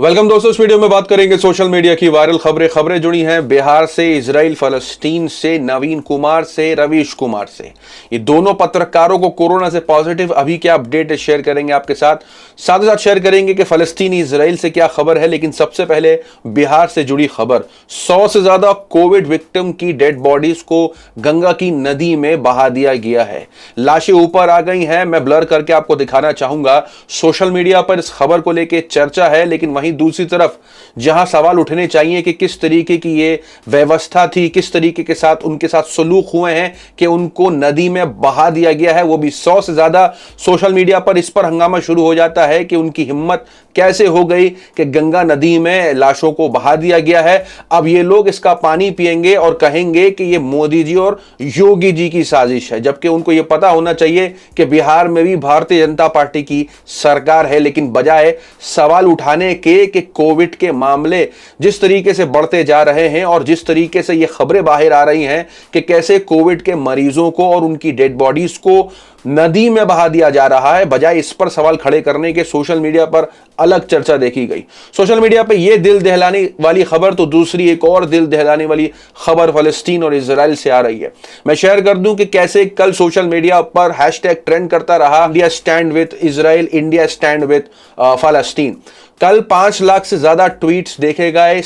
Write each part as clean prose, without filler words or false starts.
Welcome दोस्तों, इस video में बात करेंगे सोशल मीडिया की वायरल खबरें जुड़ी हैं बिहार से, इजराइल फलस्तीन से, नवीन कुमार से, रवीश कुमार से। ये दोनों पत्रकारों को कोरोना से पॉजिटिव अभी क्या अपडेट है शेयर करेंगे आपके साथ ही साथ शेयर करेंगे कि फलस्तीन इजराइल से क्या खबर है। लेकिन सबसे पहले बिहार से जुड़ी खबर, 100 से ज्यादा कोविड विक्टिम की डेड बॉडीज को गंगा की नदी में बहा दिया गया है। लाशें ऊपर आ गई हैं, मैं ब्लर करके आपको दिखाना चाहूंगा। सोशल मीडिया पर इस खबर को लेकर चर्चा है, लेकिन वहीं दूसरी तरफ जहां सवाल उठने चाहिए कि किस तरीके की ये व्यवस्था थी, किस तरीके के साथ उनके साथ सलूक हुए हैं कि उनको नदी में बहा दिया गया है, वो भी 100 से ज्यादा। सोशल मीडिया पर इस पर हंगामा शुरू हो जाता है कि उनकी हिम्मत कैसे हो गई कि गंगा नदी में लाशों को बहा दिया गया है। अब ये लोग इसका पानी पिएंगे और कहेंगे कि ये मोदी जी और योगी जी की साजिश है, जबकि उनको ये पता होना चाहिए कि बिहार में भी भारतीय जनता पार्टी की सरकार है। लेकिन बजाय सवाल उठाने के कि कोविड के मामले जिस तरीके से बढ़ते जा रहे हैं और जिस तरीके से ये खबरें बाहर आ रही हैं कि कैसे कोविड के मरीजों को और उनकी डेड बॉडीज को नदी में बहा दिया जा रहा है, बजाय इस पर सवाल खड़े करने के सोशल मीडिया पर अलग चर्चा देखी गई। सोशल मीडिया पे ये दिल दहलाने वाली खबर तो दूसरी एक और दिल दहलाने वाली खबर फलस्तीन और इजराइल से आ रही है। मैं शेयर कर दूं कि कैसे कल सोशल मीडिया पर हैशटैग ट्रेंड करता रहा, India stand with Israel, India stand with फलस्तीन। कल 5 लाख से ज्यादा ट्वीट्स देखे गए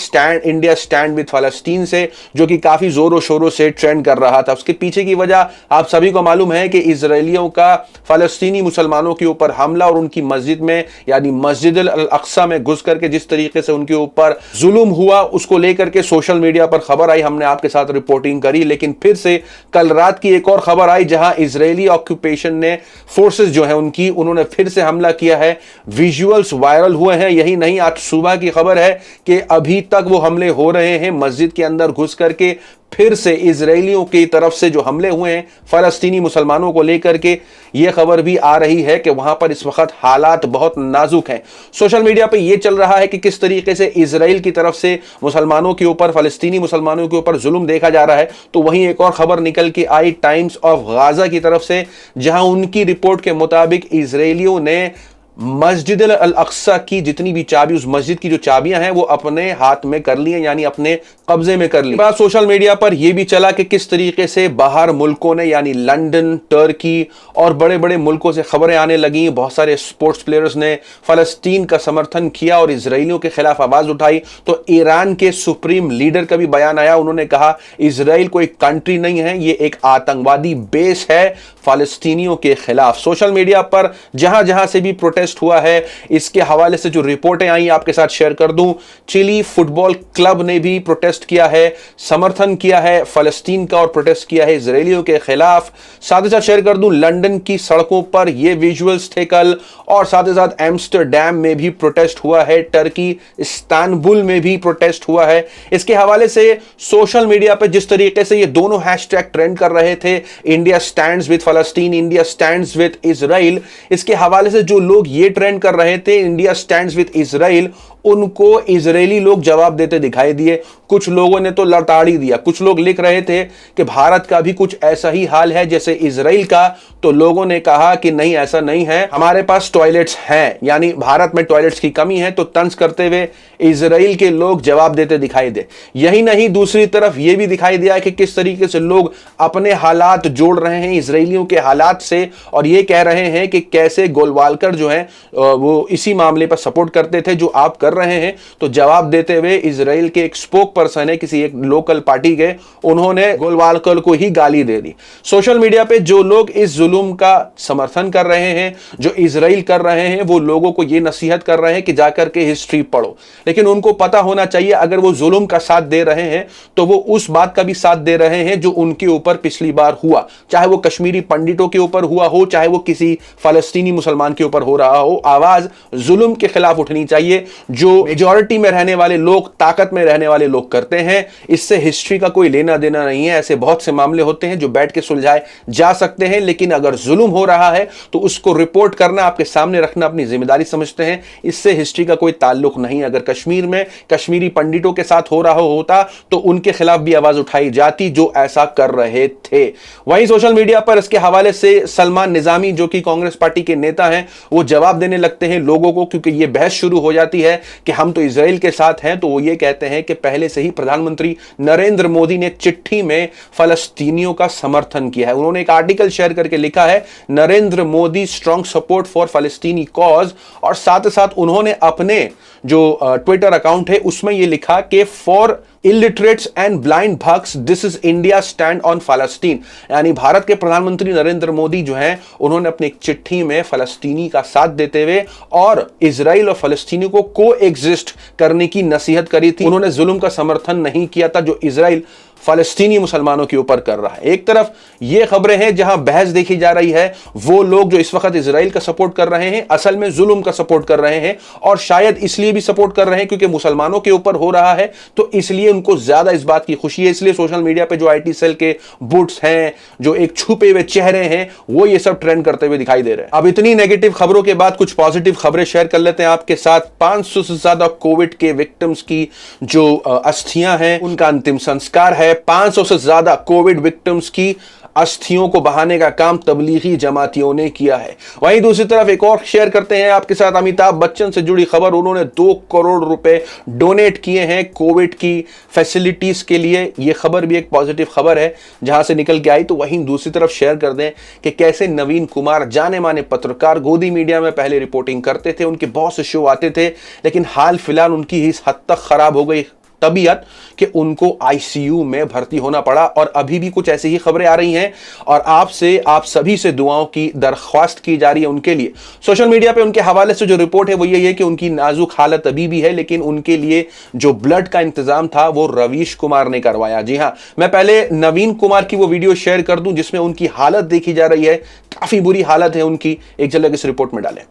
इंडिया स्टैंड विद फलस्तीन से, जो कि काफी जोरों शोरों से ट्रेंड कर रहा था। उसके पीछे की वजह आप सभी को मालूम है कि इजरायलियों का फलस्तीनी मुसलमानों के ऊपर हमला और उनकी मस्जिद में यानी मस्जिद अल अक्सा में घुस करके जिस तरीके से उनके ऊपर जुल्म हुआ, उसको लेकर के सोशल मीडिया पर खबर आई, हमने आपके साथ रिपोर्टिंग करी। लेकिन फिर से कल रात की एक और खबर आई जहां इजरायली ऑक्यूपेशन ने फोर्सेस जो है उन्होंने फिर से हमला किया है। विजुअल्स वायरल हुए हैं। यही नहीं, आज सुबह की खबर है कि अभी तक वो हमले हो रहे हैं, मस्जिद के अंदर घुस करके फिर से इजरायलियों की तरफ से जो हमले हुए हैं फलस्तीनी मुसलमानों को लेकर के, यह खबर भी आ रही है कि वहां पर इस वक्त हालात बहुत नाजुक हैं। सोशल मीडिया पे यह चल रहा है कि किस तरीके से इजराइल की तरफ से मुसलमानों के ऊपर, फलस्तीनी मुसलमानों के ऊपर जुल्म देखा जा रहा है। तो वहीं एक और खबर निकल के आई टाइम्स ऑफ गाजा की तरफ से, जहां उनकी रिपोर्ट के मुताबिक इजरायलियों ने मस्जिद अल अक्सा की जितनी भी चाबी, उस मस्जिद की जो चाबियां हैं वो अपने हाथ में कर ली हैं, यानी अपने कब्जे में कर ली। बात सोशल मीडिया पर यह भी चला कि किस तरीके से बाहर मुल्कों ने यानी लंदन, टर्की और बड़े बड़े मुल्कों से खबरें आने लगी। बहुत सारे स्पोर्ट्स प्लेयर्स ने फलस्तीन का समर्थन किया और इजरायलियों के खिलाफ आवाज उठाई। तो ईरान के सुप्रीम लीडर का भी बयान आया, उन्होंने कहा इजराइल कोई कंट्री नहीं है, ये एक आतंकवादी बेस है फलस्तीनियों के खिलाफ। सोशल मीडिया पर जहां जहां से भी प्रोटेस्ट हुआ है, इसके हवाले से जो रिपोर्टें आई आपके साथ शेयर कर दूं। चिली फुटबॉल क्लब ने भी प्रोटेस्ट किया है, समर्थन किया है फलस्तीन का और प्रोटेस्ट किया है इजरायलियों के खिलाफ। साथ ही साथ शेयर कर दूं, लंदन की सड़कों पर ये विजुअल्स थे कल, और साथ ही साथ एम्स्टरडैम में भी प्रोटेस्ट हुआ है, टर्की इस्तांबुल में भी प्रोटेस्ट हुआ है। इसके हवाले से सोशल मीडिया पर जिस तरीके से ये दोनों हैशटैग ट्रेंड कर रहे थे, इंडिया स्टैंड्स विद फलस्तीन, इंडिया स्टैंड्स विद इजराइल, इसके हवाले से जो लोग ये ट्रेंड कर रहे थे इंडिया स्टैंड्स विद इजराइल, उनको इजरायली लोग जवाब देते दिखाई दिए। कुछ लोगों ने तो लताड़ी दिया, कुछ लोग लिख रहे थे कि भारत का भी कुछ ऐसा ही हाल है जैसे इजराइल का। तो लोगों ने कहा कि नहीं, ऐसा नहीं है, हमारे पास टॉयलेट्स हैं, यानी भारत में टॉयलेट्स की कमी है। तो तंज करते हुए इजराइल के लोग जवाब देते दिखाई दे। यही नहीं, दूसरी तरफ यह भी दिखाई दिया कि किस तरीके से लोग अपने हालात जोड़ रहे हैं इजरायलियों के हालात से, और यह कह रहे हैं कि कैसे गोलवालकर जो है वो इसी मामले पर सपोर्ट करते थे जो आप कर रहे हैं। तो जवाब देते हुए इजराइल के एक स्पोक पर्सन है, किसी एक लोकल पार्टी के, उन्होंने गोलवालकर को ही गाली दे दी। सोशल मीडिया पे जो लोग इस जुल्म का समर्थन कर रहे हैं, जो इजराइल कर रहे हैं, वो लोगों को ये नसीहत कर रहे हैं कि जाकर के हिस्ट्री पढ़ो। लेकिन उनको पता होना चाहिए अगर वो जुल्म का साथ दे रहे हैं तो वो उस बात का भी साथ दे रहे हैं जो उनके ऊपर पिछली बार हुआ, चाहे वो कश्मीरी पंडितों के ऊपर हुआ हो, चाहे वो किसी फलस्तीनी मुसलमान के ऊपर हो रहा हो। आवाज जुल्म के खिलाफ उठनी चाहिए। जो मेजॉरिटी में रहने वाले लोग, ताकत में रहने वाले लोग करते हैं। इससे हिस्ट्री का कोई लेना देना नहीं है। ऐसे बहुत से मामले होते हैं जो बैठ के सुलझाए जा सकते हैं, लेकिन अगर जुल्म हो रहा है तो उसको रिपोर्ट करना, आपके सामने रखना अपनी जिम्मेदारी समझते हैं। इससे हिस्ट्री का कोई ताल्लुक नहीं। अगर कश्मीर में कश्मीरी पंडितों के साथ हो रहा होता तो उनके खिलाफ भी आवाज उठाई जाती जो ऐसा कर रहे थे। वहीं सोशल मीडिया पर इसके हवाले से सलमान निजामी, जो कि कांग्रेस पार्टी के नेता हैं, वो जवाब देने लगते हैं लोगों को, क्योंकि यह बहस शुरू हो जाती है कि हम तो इजराइल के साथ हैं। तो वो ये कहते हैं कि पहले से ही प्रधानमंत्री नरेंद्र मोदी ने चिट्ठी में फलस्तीनियों का समर्थन किया है। उन्होंने एक आर्टिकल शेयर करके लिखा है, Narendra Modi strong support for फलस्तीनी कॉज, और साथ साथ उन्होंने अपने जो ट्विटर अकाउंट है उसमें यह लिखा कि फॉर इलिटरेट्स एंड ब्लाइंड भक्स this is India stand on फलस्तीन। यानी भारत के प्रधानमंत्री नरेंद्र मोदी जो हैं, उन्होंने अपनी एक चिट्ठी में फलस्तीनी का साथ देते हुए और इजराइल और फलस्तीनी को को एग्जिस्ट करने की नसीहत करी थी। उन्होंने जुल्म का समर्थन नहीं किया था जो इजराइल फलस्तीनी मुसलमानों के ऊपर कर रहा है। एक तरफ ये खबरें हैं जहां बहस देखी जा रही है, वो लोग जो इस वक्त इजराइल का सपोर्ट कर रहे हैं असल में जुल्म का सपोर्ट कर रहे हैं, और शायद इसलिए भी सपोर्ट कर रहे हैं क्योंकि मुसलमानों के ऊपर हो रहा है, तो इसलिए उनको ज्यादा इस बात की खुशी है। इसलिए सोशल मीडिया पे जो आईटी सेल के बुट्स हैं, जो एक छुपे हुए चेहरे हैं, वो ये सब ट्रेंड करते हुए दिखाई दे रहे हैं। अब इतनी नेगेटिव खबरों के बाद कुछ पॉजिटिव खबरें शेयर कर लेते हैं आपके साथ। 500 से ज्यादा कोविड के विक्टिम्स की जो अस्थियां हैं उनका अंतिम संस्कार है। 500 से ज्यादा कोविड विक्टिम्स की अस्थियों को बहाने का काम तबलीगी जमातियों ने किया है। वहीं दूसरी तरफ एक और शेयर करते हैं आपके साथ अमिताभ बच्चन से जुड़ी खबर। उन्होंने 2 करोड़ रुपए डोनेट किए हैं कोविड की फैसिलिटीज के लिए। यह खबर भी एक पॉजिटिव खबर है जहां से निकल के आई। तो वहीं दूसरी तरफ शेयर कर दें कि कैसे नवीन कुमार, जाने माने पत्रकार, गोदी मीडिया में पहले रिपोर्टिंग करते थे, उनके बहुत से शो आते थे, लेकिन हाल फिलहाल उनकी इस हद तक खराब हो गई तबीयत कि उनको आईसीयू में भर्ती होना पड़ा। और अभी भी कुछ ऐसी ही खबरें आ रही हैं और आप सभी से दुआओं की दरख्वास्त की जा रही है उनके लिए। सोशल मीडिया पे उनके हवाले से जो रिपोर्ट है वो यही है कि उनकी नाजुक हालत अभी भी है, लेकिन उनके लिए जो ब्लड का इंतजाम था वो रवीश कुमार ने करवाया। जी हां, मैं पहले नवीन कुमार की वो वीडियो शेयर कर दूं जिसमें उनकी हालत देखी जा रही है। काफी बुरी हालत है उनकी, एक झलक इस रिपोर्ट में डालें।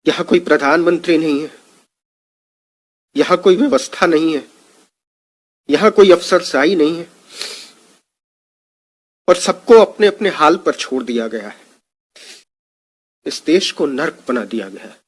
यहां कोई प्रधानमंत्री नहीं है, यहां कोई व्यवस्था नहीं है, यहां कोई अफसरशाही नहीं है, और सबको अपने अपने हाल पर छोड़ दिया गया है। इस देश को नर्क बना दिया गया है।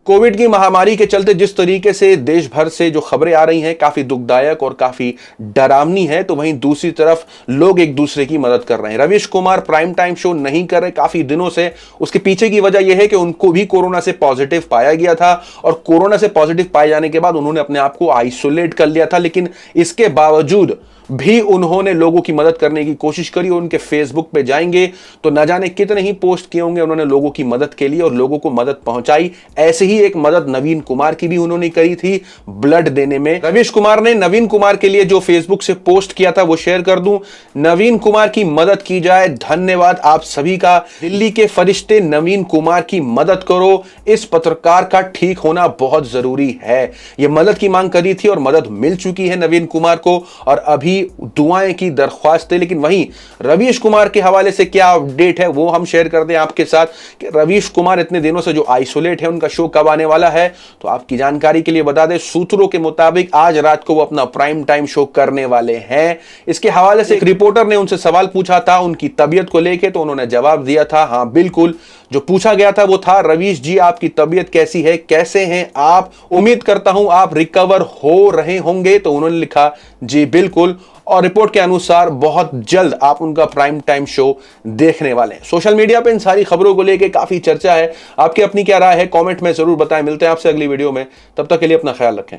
कोविड की महामारी के चलते जिस तरीके से देश भर से जो खबरें आ रही हैं काफी दुखदायक और काफी डरावनी है, तो वहीं दूसरी तरफ लोग एक दूसरे की मदद कर रहे हैं। Ravish Kumar prime time show नहीं कर रहे काफी दिनों से। उसके पीछे की वजह यह है कि उनको भी कोरोना से पॉजिटिव पाया गया था, और कोरोना से पॉजिटिव पाए जाने के बाद उन्होंने अपने आप को आइसोलेट कर लिया था, लेकिन इसके बावजूद भी उन्होंने लोगों की मदद करने की कोशिश करी। और उनके फेसबुक पे जाएंगे तो न जाने कितने ही पोस्ट किए होंगे उन्होंने लोगों की मदद के लिए, और लोगों को मदद पहुंचाई। ऐसे ही एक मदद नवीन कुमार की भी उन्होंने करी थी ब्लड देने में। रवीश कुमार ने नवीन कुमार के लिए जो फेसबुक से पोस्ट किया था वो शेयर कर दूं। नवीन कुमार की मदद की जाए, धन्यवाद आप सभी का। दिल्ली के फरिश्ते नवीन कुमार की मदद करो, इस पत्रकार का ठीक होना बहुत जरूरी है। यह मदद की मांग करी थी और मदद मिल चुकी है नवीन कुमार को, और अभी दुआएं की दरख्वास्त है। लेकिन वहीं रवीश कुमार के हवाले से क्या अपडेट है वो हम शेयर कर दें आपके साथ कि रवीश कुमार इतने दिनों से जो आइसोलेट है, उनका शो कब आने वाला है, तो आपकी जानकारी के लिए बता दें, सूत्रों के मुताबिक आज रात को वो अपना प्राइम टाइम शो करने वाले हैं। इसके हवाले से एक रिपोर्टर ने उनसे सवाल पूछा था उनकी तबीयत को लेकर, तो उन्होंने जवाब दिया था हां बिल्कुल, जो पूछा गया था वो था रवीश जी आपकी तबीयत कैसी है, कैसे हैं आप, उम्मीद करता हूं आप रिकवर हो रहे होंगे। तो उन्होंने लिखा जी बिल्कुल, और रिपोर्ट के अनुसार बहुत जल्द आप उनका प्राइम टाइम शो देखने वाले हैं। सोशल मीडिया पे इन सारी खबरों को लेकर काफी चर्चा है। आपकी अपनी क्या राय है कमेंट में जरूर बताएं। मिलते हैं आपसे अगली वीडियो में, तब तक के लिए अपना ख्याल रखें।